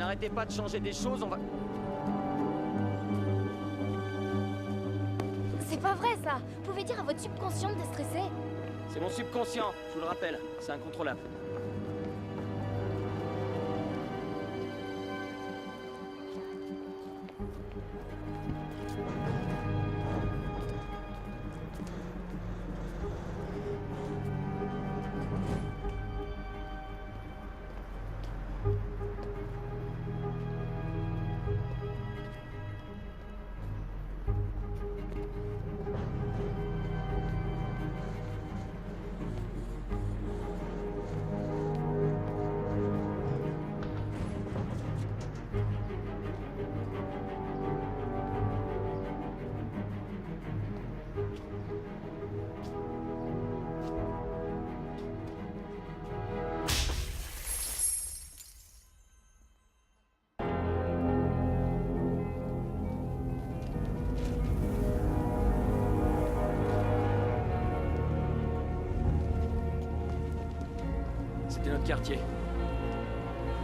n'arrêtez pas de changer des choses, on va... C'est pas vrai ça. Vous pouvez dire à votre subconscient de déstresser. C'est mon subconscient, je vous le rappelle. C'est incontrôlable. C'était notre quartier.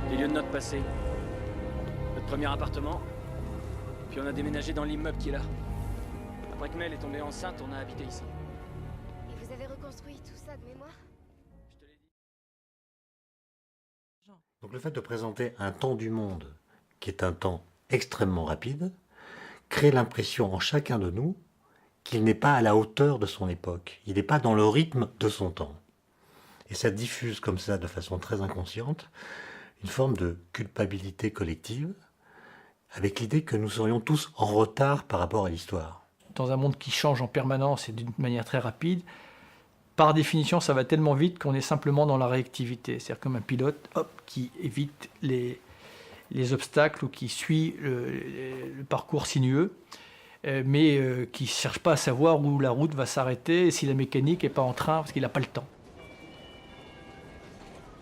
Les lieux de notre passé. Notre premier appartement. Puis on a déménagé dans l'immeuble qui est là. Après que Mel est tombée enceinte, on a habité ici. Et vous avez reconstruit tout ça de mémoire? Je te l'ai dit. Donc le fait de présenter un temps du monde qui est un temps extrêmement rapide crée l'impression en chacun de nous qu'il n'est pas à la hauteur de son époque. Il n'est pas dans le rythme de son temps. Et ça diffuse comme ça, de façon très inconsciente, une forme de culpabilité collective, avec l'idée que nous serions tous en retard par rapport à l'histoire. Dans un monde qui change en permanence et d'une manière très rapide, par définition, ça va tellement vite qu'on est simplement dans la réactivité. C'est-à-dire comme un pilote qui évite les obstacles ou qui suit le parcours sinueux, mais qui ne cherche pas à savoir où la route va s'arrêter et si la mécanique n'est pas en train, parce qu'il n'a pas le temps.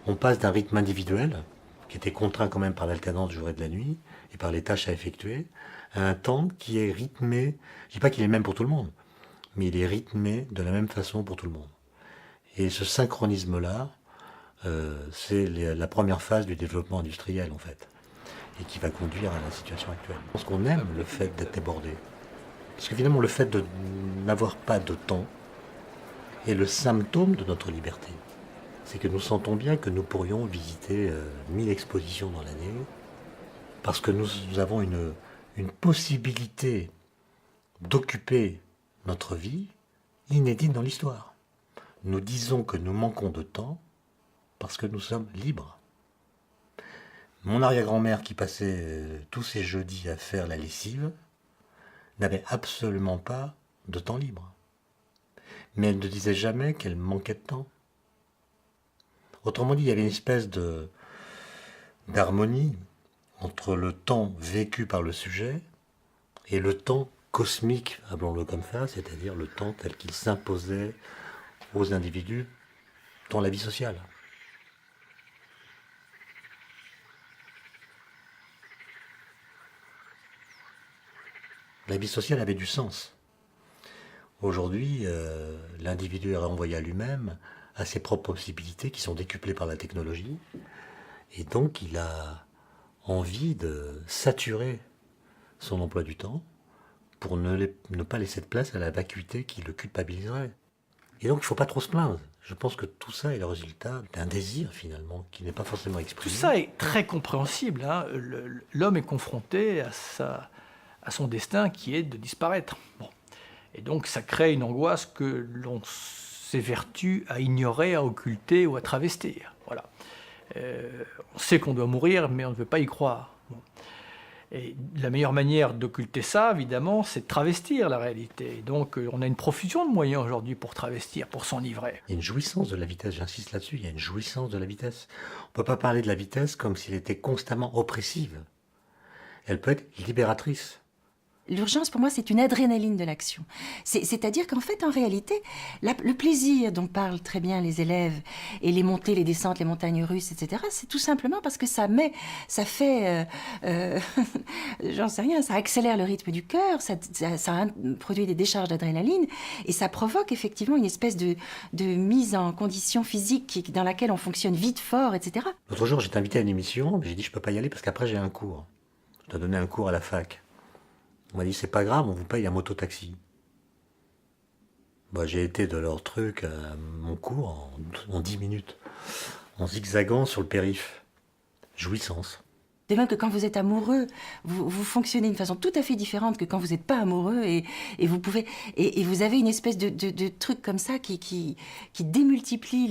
On passe d'un rythme individuel, qui était contraint quand même par l'alternance du jour et de la nuit, et par les tâches à effectuer, à un temps qui est rythmé, je ne dis pas qu'il est le même pour tout le monde, mais il est rythmé de la même façon pour tout le monde. Et ce synchronisme-là, c'est la première phase du développement industriel en fait, et qui va conduire à la situation actuelle. Je pense qu'on aime le fait d'être débordé, parce que finalement le fait de n'avoir pas de temps est le symptôme de notre liberté. C'est que nous sentons bien que nous pourrions visiter 1000 expositions dans l'année, parce que nous avons une possibilité d'occuper notre vie inédite dans l'histoire. Nous disons que nous manquons de temps parce que nous sommes libres. Mon arrière-grand-mère qui passait tous ses jeudis à faire la lessive n'avait absolument pas de temps libre. Mais elle ne disait jamais qu'elle manquait de temps. Autrement dit, il y avait une espèce d'harmonie entre le temps vécu par le sujet et le temps cosmique, appelons-le comme ça, c'est-à-dire le temps tel qu'il s'imposait aux individus dans la vie sociale. La vie sociale avait du sens. Aujourd'hui, l'individu est renvoyé à lui-même, à ses propres possibilités qui sont décuplées par la technologie, et donc il a envie de saturer son emploi du temps pour ne pas laisser de place à la vacuité qui le culpabiliserait. Et donc il ne faut pas trop se plaindre. Je pense que tout ça est le résultat d'un désir finalement qui n'est pas forcément exprimé. Tout ça est très compréhensible. Hein. L'homme est confronté à son destin qui est de disparaître. Bon. Et donc ça crée une angoisse que l'on s'évertue à ignorer, à occulter ou à travestir. Voilà. On sait qu'on doit mourir, mais on ne veut pas y croire. Bon. Et la meilleure manière d'occulter ça, évidemment, c'est de travestir la réalité. Et donc on a une profusion de moyens aujourd'hui pour travestir, pour s'enivrer. Il y a une jouissance de la vitesse, j'insiste là-dessus, il y a une jouissance de la vitesse. On ne peut pas parler de la vitesse comme s'il était constamment oppressive. Elle peut être libératrice. L'urgence, pour moi, c'est une adrénaline de l'action. C'est-à-dire qu'en fait, en réalité, le plaisir dont parlent très bien les élèves, et les montées, les descentes, les montagnes russes, etc., c'est tout simplement parce que ça fait, j'en sais rien, ça accélère le rythme du cœur, ça produit des décharges d'adrénaline, et ça provoque effectivement une espèce de mise en condition physique dans laquelle on fonctionne vite, fort, etc. L'autre jour, j'étais invité à une émission, mais j'ai dit je peux pas y aller parce qu'après j'ai un cours. Je dois donner un cours à la fac. On m'a dit c'est pas grave, on vous paye un mototaxi. Bah, j'ai été de leur truc à mon cours en 10 minutes, en zigzagant sur le périph'. Jouissance. De même que quand vous êtes amoureux, vous fonctionnez d'une façon tout à fait différente que quand vous n'êtes pas amoureux, et vous pouvez et vous avez une espèce de truc comme ça qui démultiplie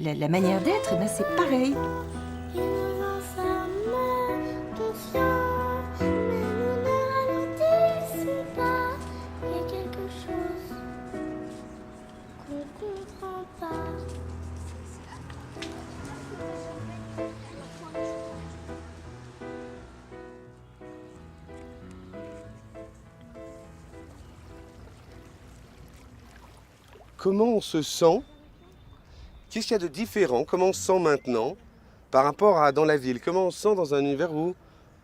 la manière d'être. Et ben c'est pareil. Comment on se sent? Qu'est-ce qu'il y a de différent? Comment on se sent maintenant par rapport à dans la ville? Comment on se sent dans un univers où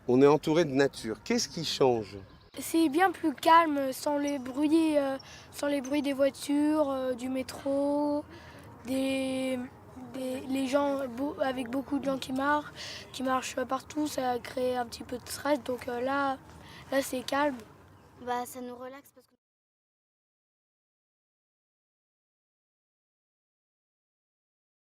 on est entouré de nature? Qu'est-ce qui change? C'est bien plus calme, sans les bruits des voitures, du métro, les gens, avec beaucoup de gens qui marchent partout, ça crée un petit peu de stress. Donc là c'est calme. Bah, ça nous relaxe.